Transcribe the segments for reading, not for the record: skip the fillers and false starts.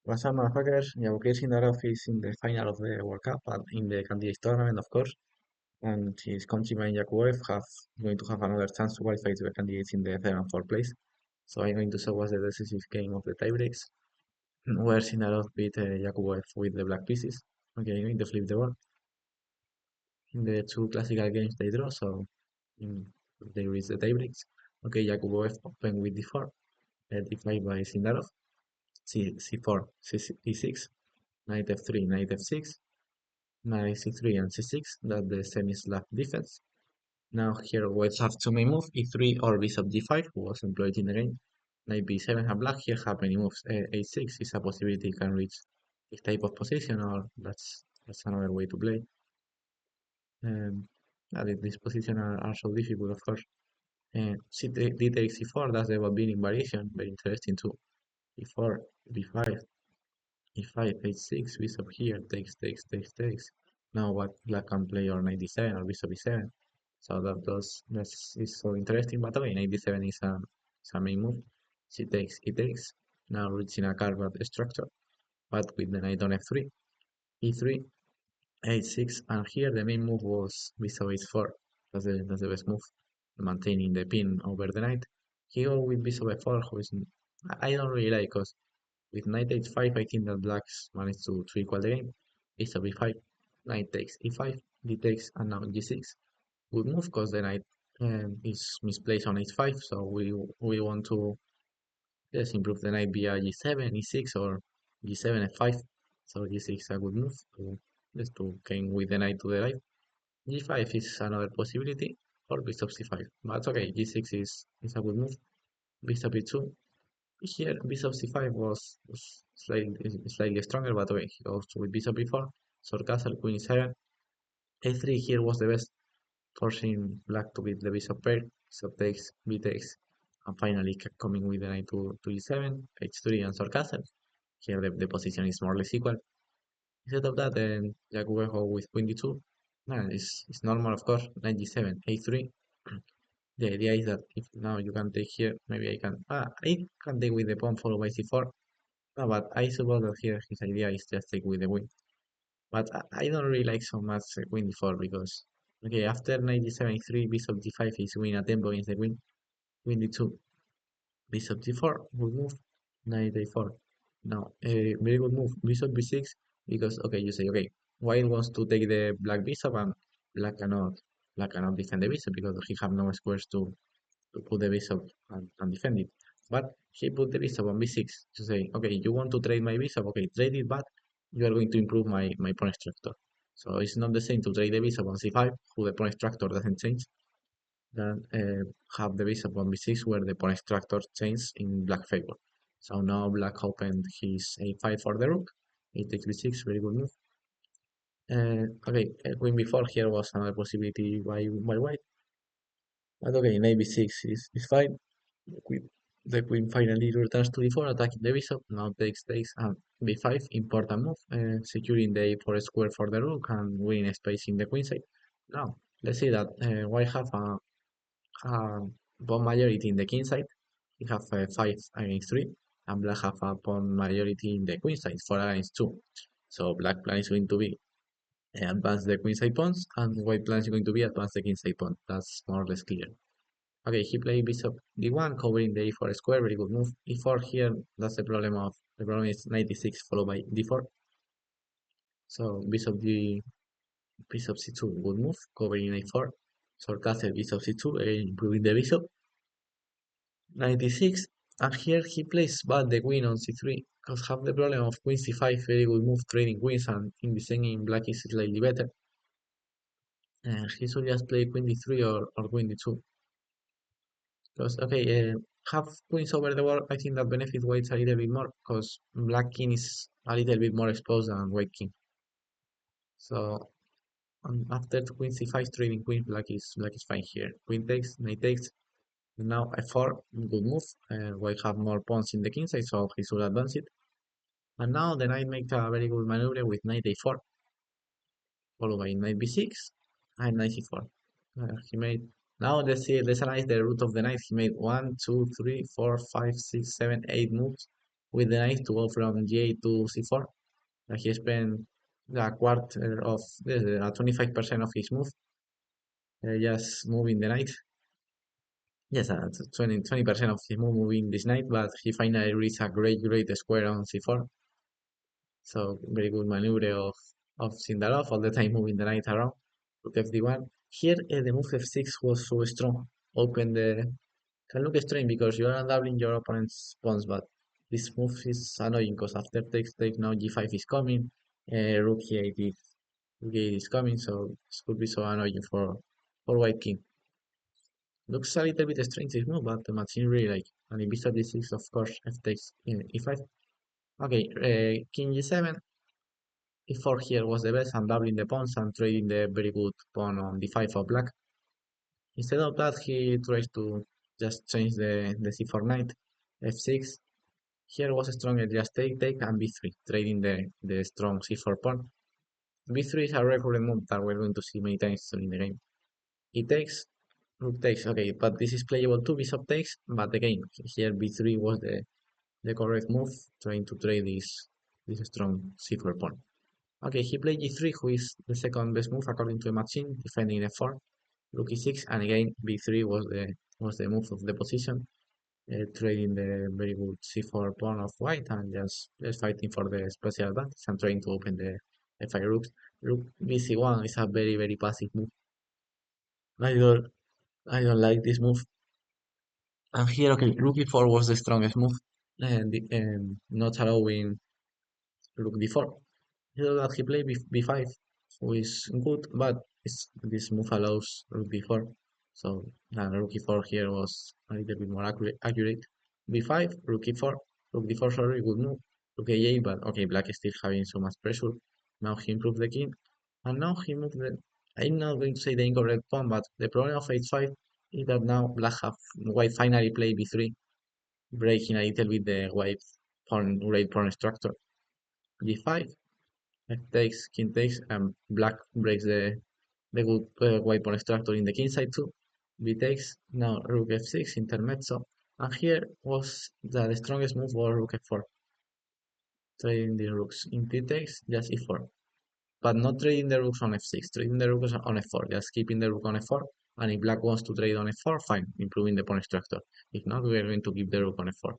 What's up, motherfuckers? Sindarov is in the final of the World Cup, but in the candidates tournament, of course. And his countryman Yakuyev going to have another chance to qualify to the candidates in the third and fourth place. So I'm going to show us the decisive game of the tiebreaks, where Sindarov beat Yakuyev with the black pieces. Okay, I'm going to flip the board. In the two classical games they draw, so they reach the tiebreaks. Okay, Yakuyev open with d4, d5 by Sindarov, c4, e6, knight f3, knight f6, knight c3 and c6, that the semi-Slav defense. Now here white have two main moves, e3 or bishop d5, who was employed in the game. Knight b7 have black, here have many moves. a6 is a possibility, can reach this type of position, or that's another way to play. This position are so difficult, of course. D takes c4, that's the winning variation, very interesting too. e4, b5, e5, h6, bishop here, takes. Now what black can play or knight d7 or bishop e7. So that is so interesting. But okay, knight d7 is a main move. She takes, he takes. Now reaching a carved structure, but with the knight on f3, e3, h6, and here the main move was bishop h4. That's the best move, maintaining the pin over the knight. He go with bishop f4, who is I don't really like, because with knight h5, I think that blacks managed to equal the game. Bishop e5, knight takes e5, d takes, and now g6. Good move, because the knight is misplaced on h5, so we want to just improve the knight via g7, e6, or g7, f5. So g6 is a good move to just to gain with the knight to the right. g5 is another possibility, or bishop c5. But okay, g6 is a good move. Bishop e2. Here, bishop c5 was slightly stronger, but okay, he goes with bishop e4, sword castle, queen e7. a3 here was the best, forcing black to beat the bishop pair, bishop takes, b takes, and finally coming with the knight to e7, h3, and sword castle. Here the position is more or less equal. Instead of that, then Jakubejo with queen d2. It's normal, of course, knight g7, a3. The idea is that if now you can take here, maybe I can take with the pawn followed by c4. No, but I suppose that here his idea is just take with the queen. But I don't really like so much queen d4, because okay, after knight d7 3, bishop d5 is win a tempo against the queen. Queen d2, bishop d4, good move. Knight a4. Now, very good move. Bishop b6, because okay, you say okay, white wants to take the black bishop, and black cannot defend the bishop because he have no squares to put the bishop and defend it. But he put the bishop on b6 to say, okay, you want to trade my bishop, okay, trade it, but you are going to improve my pawn structure. So it's not the same to trade the bishop on c5, who the pawn structure doesn't change, than have the bishop on b6, where the pawn structure changes in black favor. So now black opened his a5 for the rook. He takes b6, very good move. Okay, queen b4 here was another possibility by white. But okay, knight b6 is fine. The queen finally returns to d4, attacking the bishop. Now takes, and b5, important move, securing the a4 square for the rook and winning space in the queen side. Now, let's see that white have a pawn majority in the king side. He have 5 against 3, and black have a pawn majority in the queen side, 4 against 2. So black plan is going to be advance the queen side pawns, and white plan is going to be advance the king side pawn. That's more or less clear. Okay, he played bishop d1, covering the e4 square, very good move. e4 here, that's the problem is knight d6 followed by d4. So bishop c2, good move, covering a4. So castle bishop c2, improving the bishop. Knight d6, and here he plays bad the queen on c3, because have the problem of queen c5, very good move, trading queens, and in the same black is slightly better. And he should just play queen d3 or queen d2. Because okay, have queens over the board, I think that benefits white a little bit more, because black king is a little bit more exposed than white king. So after queen c5 trading queen, black is fine here. Queen takes, knight takes. Now f4, good move. White have more pawns in the king side, so he should advance it. And now the knight makes a very good maneuver with knight a4, followed by knight b6 and knight c4. He made. Now let's analyze the route of the knight. He made 1, 2, 3, 4, 5, 6, 7, 8 moves. with the knight to go from g8 to c4. He spent a quarter of 25% of his move just moving the knight. Yes, 20% of his move moving this knight, but he finally reached a great square on c4. So very good maneuver of Sindarov all the time moving the knight around. Rook fd1. Here the move f6 was so strong. Open the can look strange because you are doubling your opponent's pawns, but this move is annoying because after takes now g5 is coming, rook e8 is coming, so this could be so annoying for white king. Looks a little bit strange this move, but the machine really like. And in bishop d6, of course, f takes e5. Okay, king g7. e4 here was the best, and doubling the pawns and trading the very good pawn on d5 of black. Instead of that, he tries to just change the c4 knight, f6. Here was stronger, just take, and b3, trading the strong c4 pawn. b3 is a recurrent move that we're going to see many times in the game. It takes, rook takes, okay, but this is playable too, bishop takes, but again, here b3 was the correct move, trying to trade this strong c4 pawn. Okay, he played g3, who is the second best move according to the machine, defending f4, rook e6, and again b3 was the move of the position, trading the very good c4 pawn of white and just fighting for the special advantage and trying to open the f5 rooks. Rook bc1 is a very passive move. I don't I don't like this move. And here, okay, rook e4 was the strongest move, and not allowing rook d4. Here that he played b5, who is good, but this move allows rook d4. So rook e4 here was a little bit more accurate. b5, rook e4, rook d4, sorry, good move. Rook a8, but okay, black is still having so much pressure. Now he improved the king, and now he moved the. I'm not going to say the incorrect pawn, but the problem of h5 is that now white finally played b3, breaking a little bit the white great pawn structure. g5, f takes, king takes, and black breaks the good white pawn structure in the king side too. B takes, now rook f6, intermezzo, and here was the strongest move was rook f4, trading the rooks. In t takes, just e4, but not trading the rooks on f6, trading the rooks on f4, just keeping the rook on f4, and if black wants to trade on f4, fine, improving the pawn structure. If not, we are going to keep the rook on f4.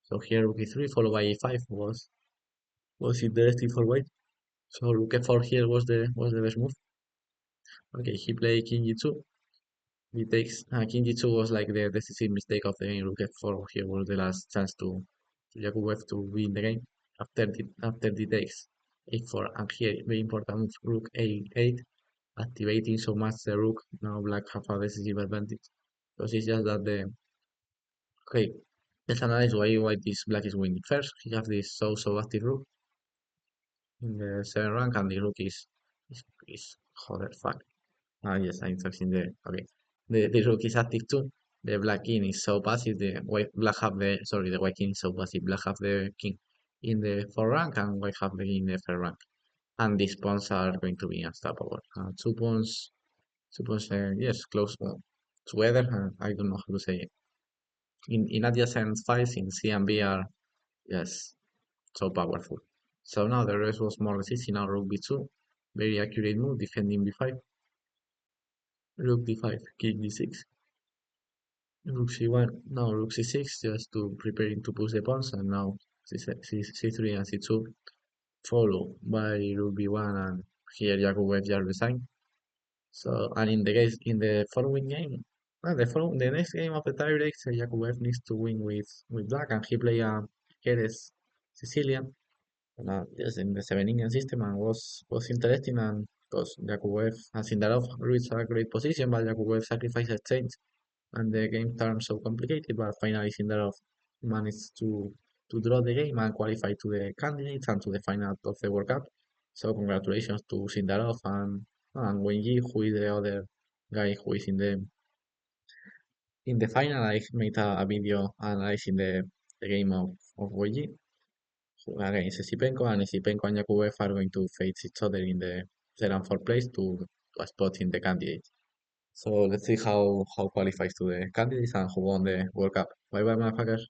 So here rook e3 followed by e5 was interesting for white. So rook f4 here was the best move. Okay, he played king g2. He takes king g2 was like the decisive mistake of the game. Rook f4 here was the last chance to Yakubev to win the game. After the takes a4, and here very important move rook a8, activating so much the rook. Now black have a decisive advantage. Because it's just that the okay. Let's analyze why this black is winning. First, he has this so active rook in the 7th rank, and the rook is other fuck. Ah, yes, I'm touching the okay. The rook is active too. The black king is so passive. The white black have the white king is so passive. Black have the king in the 4th rank and white have the king in the 3rd rank. And these pawns are going to be unstoppable. Two pawns, yes, close together. I don't know how to say it. In adjacent files in C and B are yes so powerful. So now the rest was more easy. Now rook b2, very accurate move, defending b5. Rook d5, king d6. Rook c1, now rook c6, just to preparing to push the pawns, and now c3 and c2, followed by rook b1, and here Yakubev just resigned. So, and in the following game, well, the next game of the tiebreak, Yakubev needs to win with black, and he play a Jerez Sicilian. Yes, in the 7 Indian system, and was interesting, and because Yakubev and Sindarov reached a great position, but Yakubev sacrificed exchange and the game turned so complicated, but finally Sindarov managed to draw the game and qualify to the candidates and to the final of the World Cup. So congratulations to Sindarov and Wenji, who is the other guy who is in the final. I made a video analyzing the game of Wenji against Sipenko, and Sipenko and Yakubev are going to face each other in the third and fourth place to a spot in the candidates. So let's see how qualifies to the candidates and who won the World Cup. Bye bye, motherfuckers.